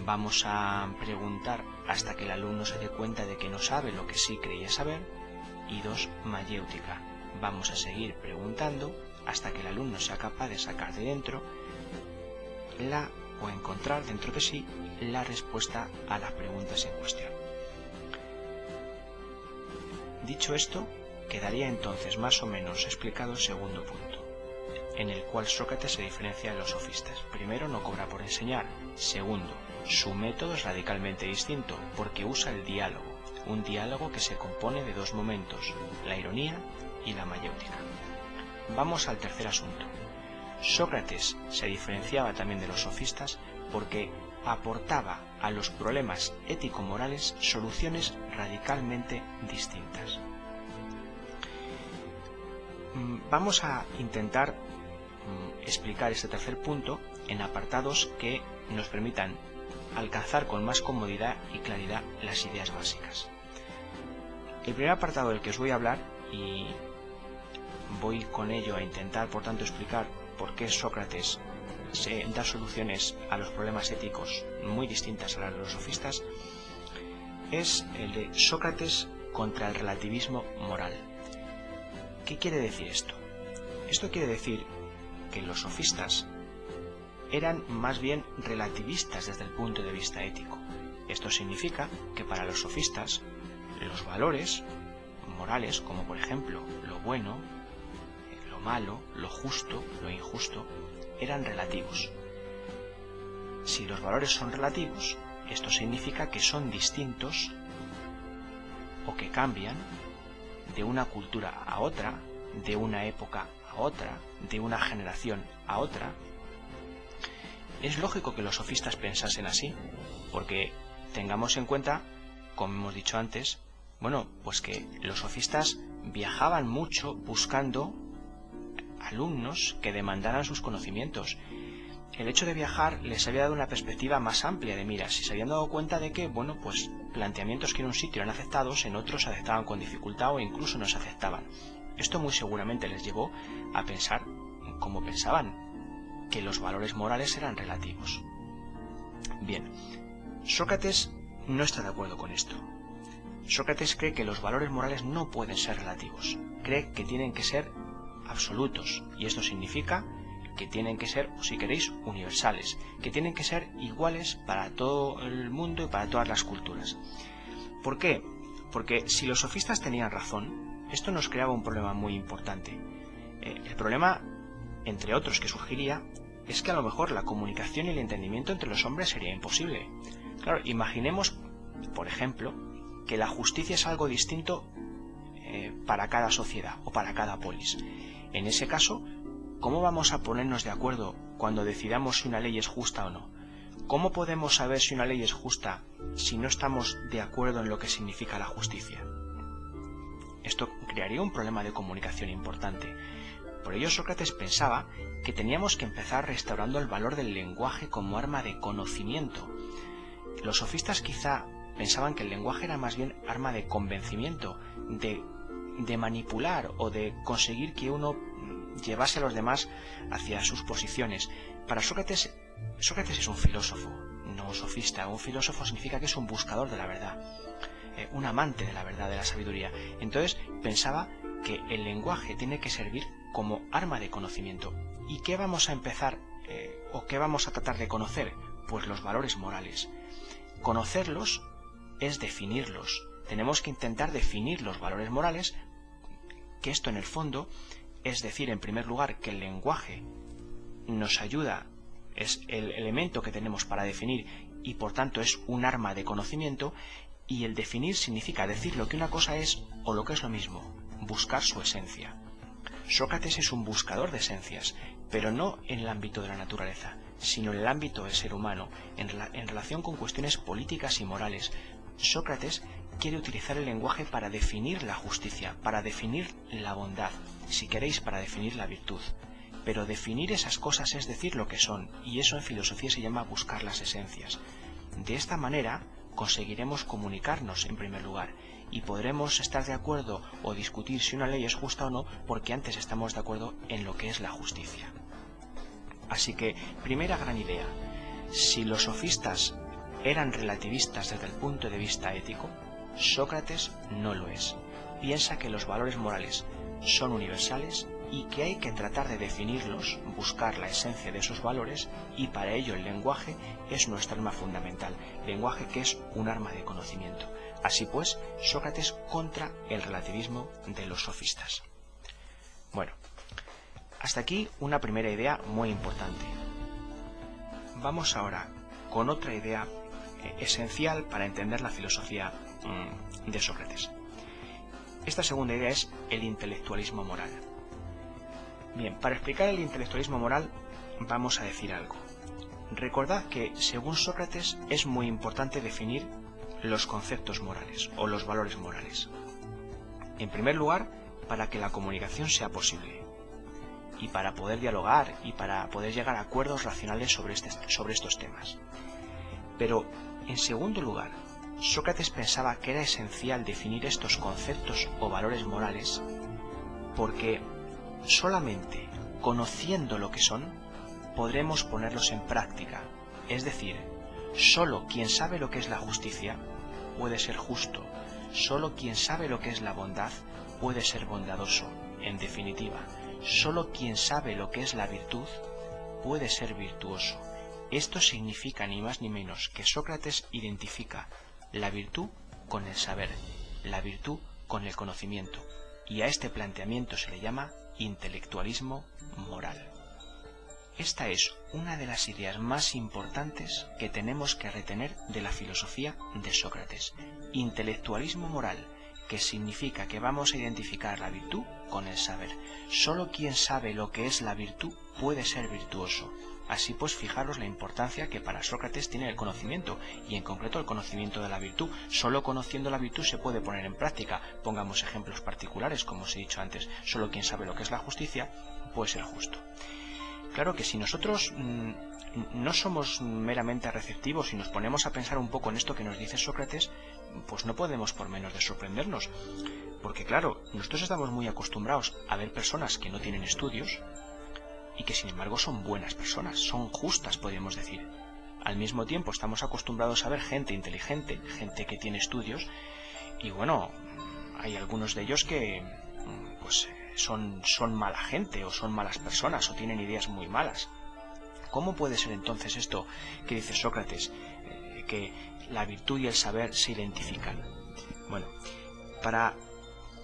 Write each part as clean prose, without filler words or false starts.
vamos a preguntar hasta que el alumno se dé cuenta de que no sabe lo que sí creía saber. Y 2, mayéutica. Vamos a seguir preguntando hasta que el alumno sea capaz de sacar de dentro o encontrar dentro de sí la respuesta a las preguntas en cuestión. Dicho esto, quedaría entonces más o menos explicado el segundo punto, en el cual Sócrates se diferencia de los sofistas. Primero, no cobra por enseñar. Segundo, su método es radicalmente distinto porque usa el diálogo, un diálogo que se compone de 2 momentos, la ironía y la mayéutica. Vamos al tercer asunto. Sócrates se diferenciaba también de los sofistas porque aportaba a los problemas ético-morales soluciones radicalmente distintas. Vamos a intentar explicar este tercer punto en apartados que nos permitan alcanzar con más comodidad y claridad las ideas básicas. El primer apartado del que os voy a hablar, y voy con ello a intentar por tanto explicar por qué Sócrates da soluciones a los problemas éticos muy distintas a las de los sofistas, es el de Sócrates contra el relativismo moral. ¿Qué quiere decir esto? Esto quiere decir que los sofistas eran más bien relativistas desde el punto de vista ético. Esto significa que para los sofistas los valores morales, como por ejemplo lo bueno, lo malo, lo justo, lo injusto, eran relativos. Si los valores son relativos, esto significa que son distintos o que cambian de una cultura a otra, de una época a otra, de una generación a otra. Es lógico que los sofistas pensasen así, porque tengamos en cuenta, como hemos dicho antes, pues que los sofistas viajaban mucho buscando alumnos que demandaran sus conocimientos. El hecho de viajar les había dado una perspectiva más amplia de miras y se habían dado cuenta de que, pues planteamientos que en un sitio eran aceptados, en otros se aceptaban con dificultad o incluso no se aceptaban. Esto muy seguramente les llevó a pensar como pensaban, que los valores morales eran relativos. Bien, Sócrates no está de acuerdo con esto. Sócrates cree que los valores morales no pueden ser relativos, cree que tienen que ser absolutos, y esto significa que tienen que ser, si queréis, universales, que tienen que ser iguales para todo el mundo y para todas las culturas. ¿Por qué? Porque si los sofistas tenían razón, esto nos creaba un problema muy importante. El problema, entre otros, que surgiría es que a lo mejor la comunicación y el entendimiento entre los hombres sería imposible. Claro, imaginemos, por ejemplo, que la justicia es algo distinto para cada sociedad o para cada polis. En ese caso, ¿cómo vamos a ponernos de acuerdo cuando decidamos si una ley es justa o no? ¿Cómo podemos saber si una ley es justa si no estamos de acuerdo en lo que significa la justicia? Esto crearía un problema de comunicación importante. Por ello Sócrates pensaba que teníamos que empezar restaurando el valor del lenguaje como arma de conocimiento. Los sofistas quizá pensaban que el lenguaje era más bien arma de convencimiento, de manipular o de conseguir que uno llevase a los demás hacia sus posiciones. Para Sócrates es un filósofo, no un sofista. Un filósofo significa que es un buscador de la verdad, un amante de la verdad, de la sabiduría. Entonces pensaba que el lenguaje tiene que servir como arma de conocimiento. ¿Y qué vamos a empezar o qué vamos a tratar de conocer? Pues los valores morales. Conocerlos es definirlos. Tenemos que intentar definir los valores morales, que esto en el fondo es decir, en primer lugar, que el lenguaje nos ayuda, es el elemento que tenemos para definir y por tanto es un arma de conocimiento, y el definir significa decir lo que una cosa es o lo que es lo mismo, buscar su esencia. Sócrates es un buscador de esencias, pero no en el ámbito de la naturaleza, sino en el ámbito del ser humano, en relación con cuestiones políticas y morales. Sócrates quiere utilizar el lenguaje para definir la justicia, para definir la bondad, si queréis, para definir la virtud. Pero definir esas cosas es decir lo que son, y eso en filosofía se llama buscar las esencias. De esta manera conseguiremos comunicarnos en primer lugar, y podremos estar de acuerdo o discutir si una ley es justa o no, porque antes estamos de acuerdo en lo que es la justicia. Así que, primera gran idea, si los sofistas eran relativistas desde el punto de vista ético, Sócrates no lo es. Piensa que los valores morales son universales y que hay que tratar de definirlos, buscar la esencia de esos valores, y para ello el lenguaje es nuestra arma fundamental, lenguaje que es un arma de conocimiento. Así pues, Sócrates contra el relativismo de los sofistas. Bueno, hasta aquí una primera idea muy importante. Vamos ahora con otra idea esencial para entender la filosofía de Sócrates. Esta segunda idea es el intelectualismo moral. Bien, para explicar el intelectualismo moral vamos a decir algo. Recordad que, según Sócrates, es muy importante definir los conceptos morales o los valores morales. En primer lugar, para que la comunicación sea posible y para poder dialogar y para poder llegar a acuerdos racionales sobre estos temas. Pero, en segundo lugar, Sócrates pensaba que era esencial definir estos conceptos o valores morales porque solamente conociendo lo que son podremos ponerlos en práctica. Es decir, solo quien sabe lo que es la justicia puede ser justo, solo quien sabe lo que es la bondad puede ser bondadoso. En definitiva, solo quien sabe lo que es la virtud puede ser virtuoso. Esto significa ni más ni menos que Sócrates identifica la virtud con el saber, la virtud con el conocimiento, y a este planteamiento se le llama intelectualismo moral. Esta es una de las ideas más importantes que tenemos que retener de la filosofía de Sócrates. Intelectualismo moral, que significa que vamos a identificar la virtud con el saber. Solo quien sabe lo que es la virtud puede ser virtuoso. Así pues, fijaros la importancia que para Sócrates tiene el conocimiento, y en concreto el conocimiento de la virtud. Solo conociendo la virtud se puede poner en práctica. Pongamos ejemplos particulares, como os he dicho antes. Solo quien sabe lo que es la justicia puede ser justo. Claro que si nosotros no somos meramente receptivos y nos ponemos a pensar un poco en esto que nos dice Sócrates, pues no podemos por menos de sorprendernos. Porque claro, nosotros estamos muy acostumbrados a ver personas que no tienen estudios, y que sin embargo son buenas personas, son justas, podríamos decir. Al mismo tiempo estamos acostumbrados a ver gente inteligente, gente que tiene estudios, y bueno, hay algunos de ellos que pues son mala gente, o son malas personas, o tienen ideas muy malas. ¿Cómo puede ser entonces esto que dice Sócrates, que la virtud y el saber se identifican? Bueno, para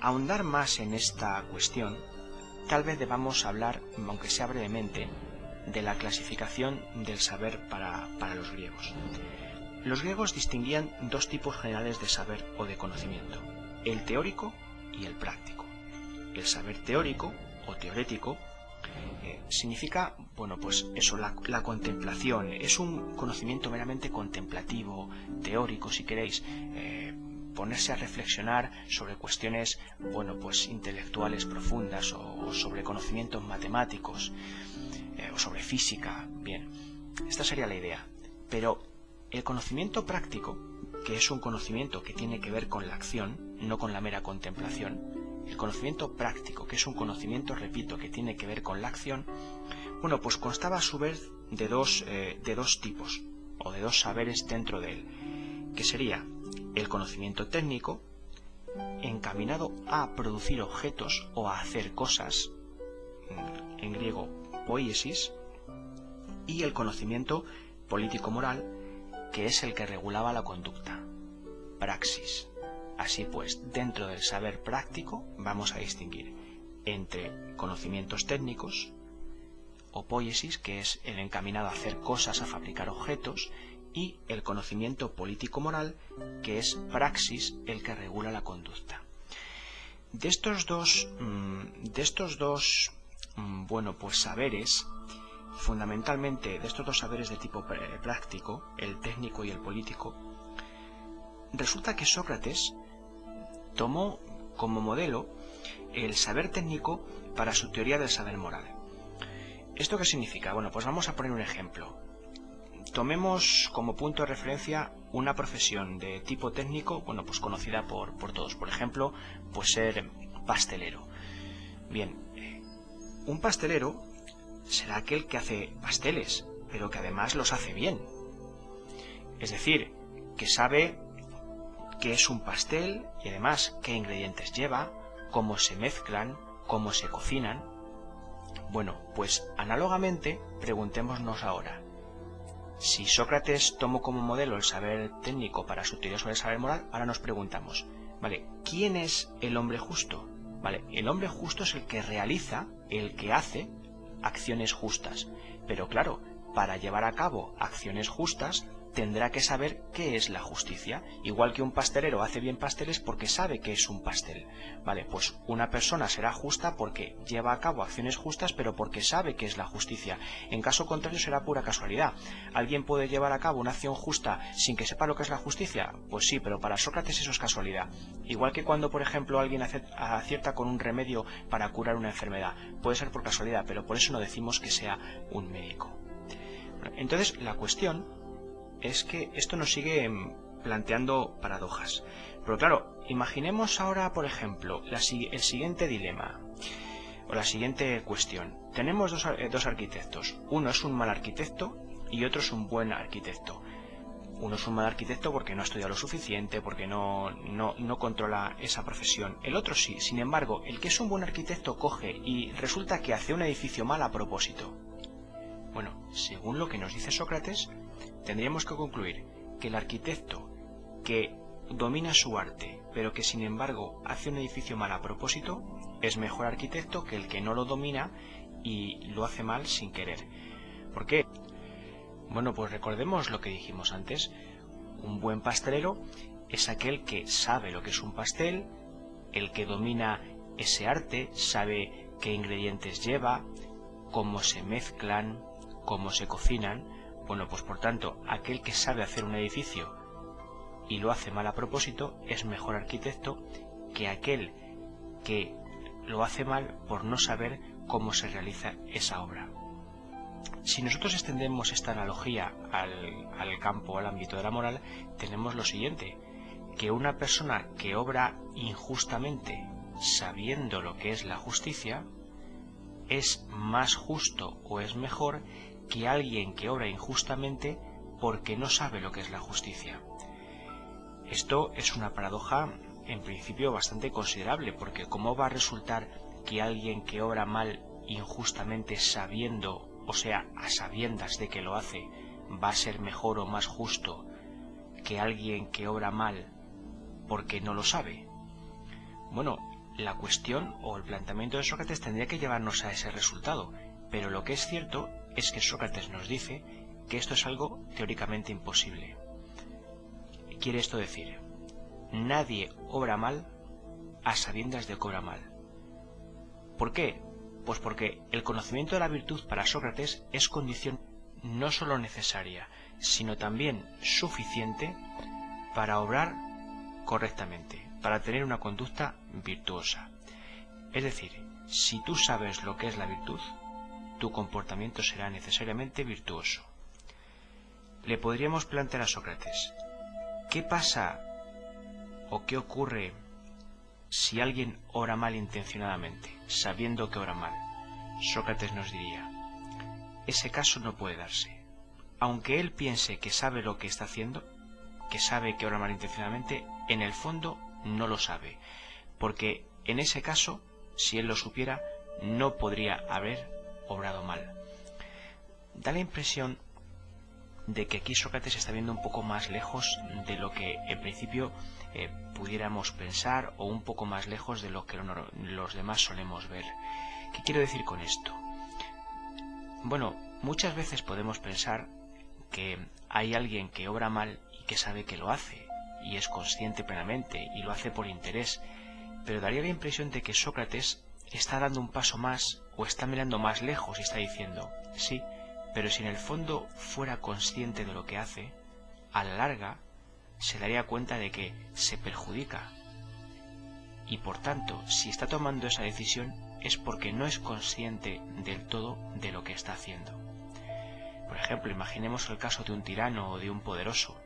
ahondar más en esta cuestión, tal vez debamos hablar, aunque sea brevemente, de la clasificación del saber para los griegos. Los griegos distinguían dos tipos generales de saber o de conocimiento, el teórico y el práctico. El saber teórico o teorético significa, bueno, pues eso, la contemplación. Es un conocimiento meramente contemplativo, teórico, si queréis, ponerse a reflexionar sobre cuestiones, bueno, pues intelectuales profundas o sobre conocimientos matemáticos o sobre física. Bien, esta sería la idea. Pero el conocimiento práctico, que es un conocimiento que tiene que ver con la acción, no con la mera contemplación, el conocimiento práctico, que es un conocimiento, repito, que tiene que ver con la acción, bueno, pues constaba a su vez de dos tipos, o de dos saberes dentro de él, que sería el conocimiento técnico, encaminado a producir objetos o a hacer cosas, en griego poiesis, y el conocimiento político-moral, que es el que regulaba la conducta, praxis. Así pues, dentro del saber práctico vamos a distinguir entre conocimientos técnicos, o poiesis, que es el encaminado a hacer cosas, a fabricar objetos, y el conocimiento político-moral, que es praxis, el que regula la conducta. De estos dos bueno, pues saberes, fundamentalmente de estos dos saberes de tipo práctico, el técnico y el político, resulta que Sócrates tomó como modelo el saber técnico para su teoría del saber moral. ¿Esto qué significa? Bueno, pues vamos a poner un ejemplo. Tomemos como punto de referencia una profesión de tipo técnico, bueno, pues conocida por todos. Por ejemplo, pues ser pastelero. Bien, un pastelero será aquel que hace pasteles, pero que además los hace bien. Es decir, que sabe qué es un pastel y además qué ingredientes lleva, cómo se mezclan, cómo se cocinan. Bueno, pues análogamente preguntémonos ahora, si Sócrates tomó como modelo el saber técnico para su teoría sobre el saber moral, ahora nos preguntamos, ¿vale? ¿Quién es el hombre justo? ¿Vale? El hombre justo es el que realiza, el que hace acciones justas. Pero claro, para llevar a cabo acciones justas tendrá que saber qué es la justicia. Igual que un pastelero hace bien pasteles porque sabe qué es un pastel. Vale, pues una persona será justa porque lleva a cabo acciones justas, pero porque sabe qué es la justicia. En caso contrario será pura casualidad. ¿Alguien puede llevar a cabo una acción justa sin que sepa lo que es la justicia? Pues sí, pero para Sócrates eso es casualidad. Igual que cuando, por ejemplo, alguien acierta con un remedio para curar una enfermedad. Puede ser por casualidad, pero por eso no decimos que sea un médico. Entonces, la cuestión es que esto nos sigue planteando paradojas. Pero claro, imaginemos ahora, por ejemplo, el siguiente dilema, o la siguiente cuestión. Tenemos dos arquitectos. Uno es un mal arquitecto y otro es un buen arquitecto. Uno es un mal arquitecto porque no ha estudiado lo suficiente, porque no controla esa profesión. El otro sí. Sin embargo, el que es un buen arquitecto coge y resulta que hace un edificio mal a propósito. Bueno, según lo que nos dice Sócrates, tendríamos que concluir que el arquitecto que domina su arte, pero que sin embargo hace un edificio mal a propósito, es mejor arquitecto que el que no lo domina y lo hace mal sin querer. ¿Por qué? Bueno, pues recordemos lo que dijimos antes. Un buen pastelero es aquel que sabe lo que es un pastel, el que domina ese arte, sabe qué ingredientes lleva, cómo se mezclan, cómo se cocinan. Bueno, pues por tanto, aquel que sabe hacer un edificio y lo hace mal a propósito es mejor arquitecto que aquel que lo hace mal por no saber cómo se realiza esa obra. Si nosotros extendemos esta analogía al campo, al ámbito de la moral, tenemos lo siguiente, que una persona que obra injustamente sabiendo lo que es la justicia es más justo o es mejor que alguien que obra injustamente porque no sabe lo que es la justicia. Esto es una paradoja en principio bastante considerable, porque ¿cómo va a resultar que alguien que obra mal injustamente sabiendo, o sea, a sabiendas de que lo hace, va a ser mejor o más justo que alguien que obra mal porque no lo sabe? Bueno, la cuestión o el planteamiento de Sócrates tendría que llevarnos a ese resultado, pero lo que es cierto es que Sócrates nos dice que esto es algo teóricamente imposible. ¿Qué quiere esto decir? Nadie obra mal a sabiendas de que obra mal. ¿Por qué? Pues porque el conocimiento de la virtud para Sócrates es condición no solo necesaria, sino también suficiente para obrar correctamente, para tener una conducta virtuosa. Es decir, si tú sabes lo que es la virtud, tu comportamiento será necesariamente virtuoso. Le podríamos plantear a Sócrates, ¿qué pasa o qué ocurre si alguien obra mal intencionadamente, sabiendo que obra mal? Sócrates nos diría, ese caso no puede darse. Aunque él piense que sabe lo que está haciendo, que sabe que obra mal intencionadamente, en el fondo no lo sabe, porque en ese caso, si él lo supiera, no podría haber obrado mal. Da la impresión de que aquí Sócrates está viendo un poco más lejos de lo que en principio pudiéramos pensar, o un poco más lejos de lo que los demás solemos ver. ¿Qué quiero decir con esto? Bueno, muchas veces podemos pensar que hay alguien que obra mal y que sabe que lo hace, y es consciente plenamente, y lo hace por interés, pero daría la impresión de que Sócrates está dando un paso más, o está mirando más lejos y está diciendo, sí, pero si en el fondo fuera consciente de lo que hace, a la larga se daría cuenta de que se perjudica. Y por tanto, si está tomando esa decisión es porque no es consciente del todo de lo que está haciendo. Por ejemplo, imaginemos el caso de un tirano o de un poderoso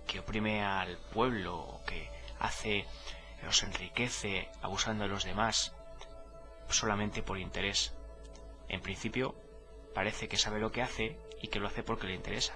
que oprime al pueblo o que los enriquece abusando de los demás solamente por interés. En principio, parece que sabe lo que hace y que lo hace porque le interesa.